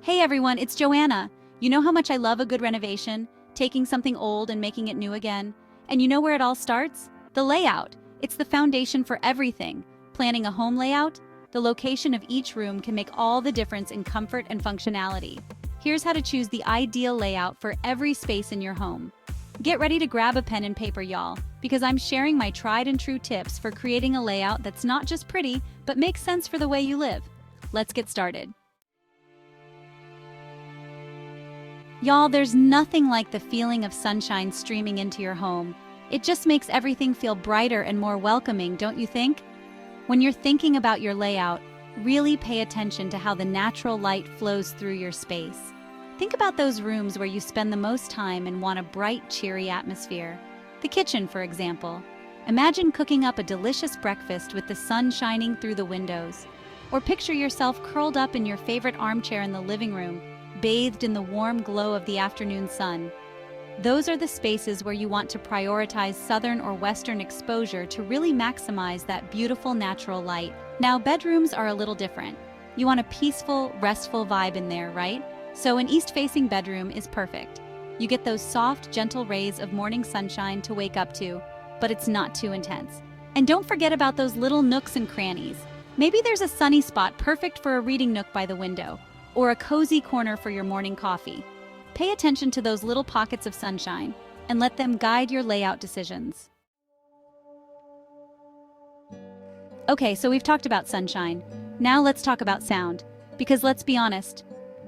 Hey everyone, it's Joanna. You know how much I love a good renovation, taking something old and making it new again? And you know where it all starts? The layout. It's the foundation for everything. Planning a home layout? The location of each room can make all the difference in comfort and functionality. Here's how to choose the ideal layout for every space in your home. Get ready to grab a pen and paper, y'all, because I'm sharing my tried and true tips for creating a layout that's not just pretty, but makes sense for the way you live. Let's get started. Y'all, there's nothing like the feeling of sunshine streaming into your home. It just makes everything feel brighter and more welcoming, don't you think? When you're thinking about your layout, really pay attention to how the natural light flows through your space. Think about those rooms where you spend the most time and want a bright, cheery atmosphere. The kitchen, for example. Imagine cooking up a delicious breakfast with the sun shining through the windows. Or picture yourself curled up in your favorite armchair in the living room, bathed in the warm glow of the afternoon sun. Those are the spaces where you want to prioritize southern or western exposure to really maximize that beautiful natural light. Now, bedrooms are a little different. You want a peaceful, restful vibe in there, right? So an east-facing bedroom is perfect. You get those soft, gentle rays of morning sunshine to wake up to, but it's not too intense. And don't forget about those little nooks and crannies. Maybe there's a sunny spot perfect for a reading nook by the window, or a cozy corner for your morning coffee. Pay attention to those little pockets of sunshine and let them guide your layout decisions. Okay, so we've talked about sunshine. Now let's talk about sound. Because let's be honest,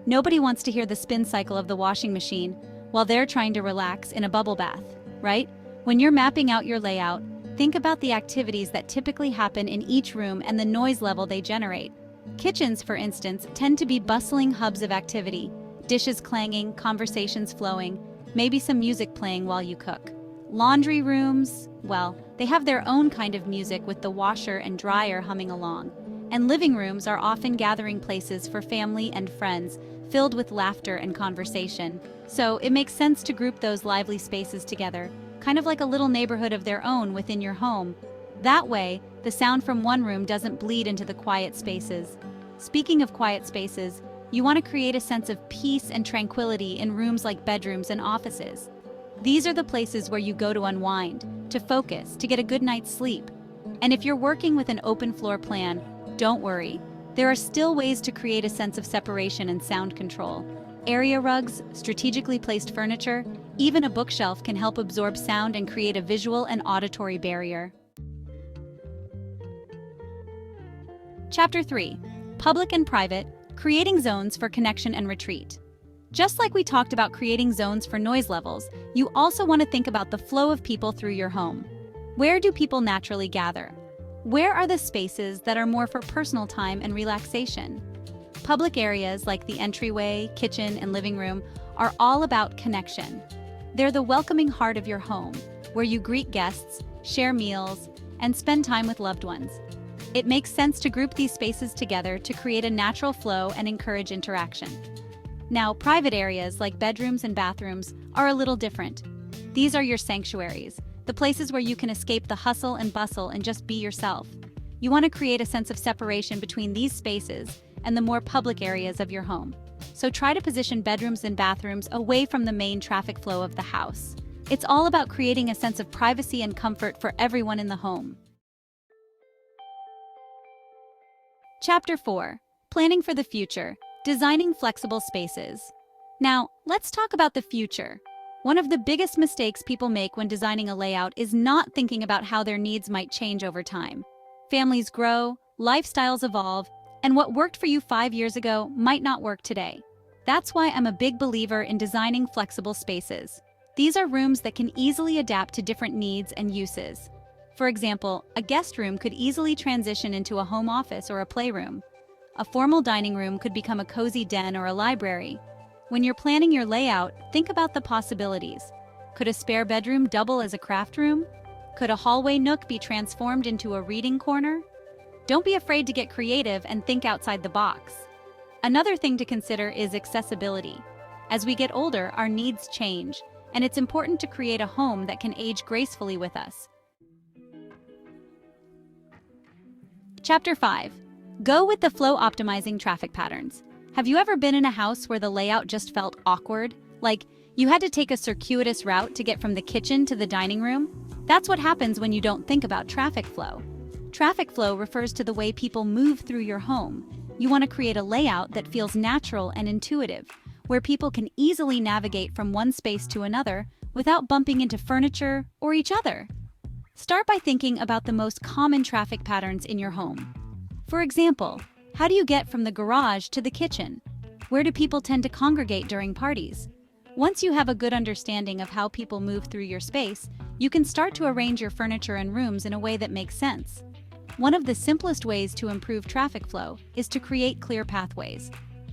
nobody wants to hear the spin cycle of the washing machine while they're trying to relax in a bubble bath, right? When you're mapping out your layout, think about the activities that typically happen in each room and the noise level they generate. Kitchens, for instance, tend to be bustling hubs of activity, dishes clanging, conversations flowing, maybe some music playing while you cook. Laundry rooms, well, they have their own kind of music with the washer and dryer humming along. And living rooms are often gathering places for family and friends, filled with laughter and conversation. So it makes sense to group those lively spaces together, kind of like a little neighborhood of their own within your home. That way, the sound from one room doesn't bleed into the quiet spaces. Speaking of quiet spaces, you want to create a sense of peace and tranquility in rooms like bedrooms and offices. These are the places where you go to unwind, to focus, to get a good night's sleep. And if you're working with an open floor plan, don't worry. There are still ways to create a sense of separation and sound control. Area rugs, strategically placed furniture, even a bookshelf can help absorb sound and create a visual and auditory barrier. Chapter 3. Public and Private, Creating Zones for Connection and Retreat. Just like we talked about creating zones for noise levels, you also want to think about the flow of people through your home. Where do people naturally gather? Where are the spaces that are more for personal time and relaxation? Public areas like the entryway, kitchen, and living room are all about connection. They're the welcoming heart of your home, where you greet guests, share meals, and spend time with loved ones. It makes sense to group these spaces together to create a natural flow and encourage interaction. Now, private areas like bedrooms and bathrooms are a little different. These are your sanctuaries, the places where you can escape the hustle and bustle and just be yourself. You want to create a sense of separation between these spaces and the more public areas of your home. So try to position bedrooms and bathrooms away from the main traffic flow of the house. It's all about creating a sense of privacy and comfort for everyone in the home. Chapter 4. Planning for the Future, Designing Flexible Spaces. Now, let's talk about the future. One of the biggest mistakes people make when designing a layout is not thinking about how their needs might change over time. Families grow, lifestyles evolve, and what worked for you 5 years ago might not work today. That's why I'm a big believer in designing flexible spaces. These are rooms that can easily adapt to different needs and uses. For example, a guest room could easily transition into a home office or a playroom. A formal dining room could become a cozy den or a library. When you're planning your layout, think about the possibilities. Could a spare bedroom double as a craft room? Could a hallway nook be transformed into a reading corner? Don't be afraid to get creative and think outside the box. Another thing to consider is accessibility. As we get older, our needs change, and it's important to create a home that can age gracefully with us. Chapter 5. Go with the flow optimizing traffic patterns. Have you ever been in a house where the layout just felt awkward? Like, you had to take a circuitous route to get from the kitchen to the dining room? That's what happens when you don't think about traffic flow. Traffic flow refers to the way people move through your home. You want to create a layout that feels natural and intuitive, where people can easily navigate from one space to another without bumping into furniture or each other. Start by thinking about the most common traffic patterns in your home. For example, how do you get from the garage to the kitchen? Where do people tend to congregate during parties? Once you have a good understanding of how people move through your space, you can start to arrange your furniture and rooms in a way that makes sense. One of the simplest ways to improve traffic flow is to create clear pathways.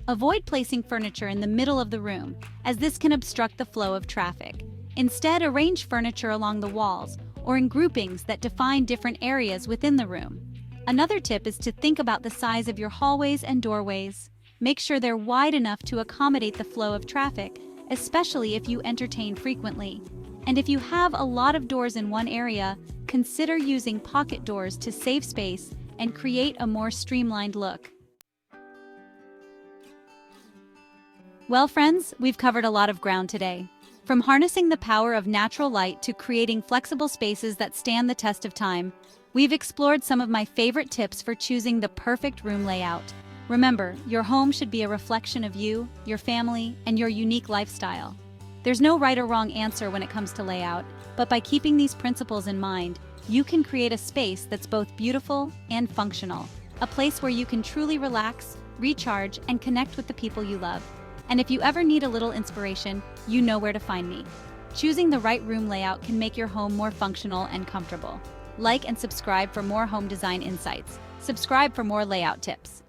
Avoid placing furniture in the middle of the room, as this can obstruct the flow of traffic. Instead, arrange furniture along the walls or in groupings that define different areas within the room. Another tip is to think about the size of your hallways and doorways. Make sure they're wide enough to accommodate the flow of traffic, especially if you entertain frequently. And if you have a lot of doors in one area, consider using pocket doors to save space and create a more streamlined look. Well, friends, we've covered a lot of ground today. From harnessing the power of natural light to creating flexible spaces that stand the test of time, we've explored some of my favorite tips for choosing the perfect room layout. Remember, your home should be a reflection of you, your family, and your unique lifestyle. There's no right or wrong answer when it comes to layout, but by keeping these principles in mind, you can create a space that's both beautiful and functional, a place where you can truly relax, recharge, and connect with the people you love. And if you ever need a little inspiration, you know where to find me. Choosing the right room layout can make your home more functional and comfortable. Like and subscribe for more home design insights. Subscribe for more layout tips.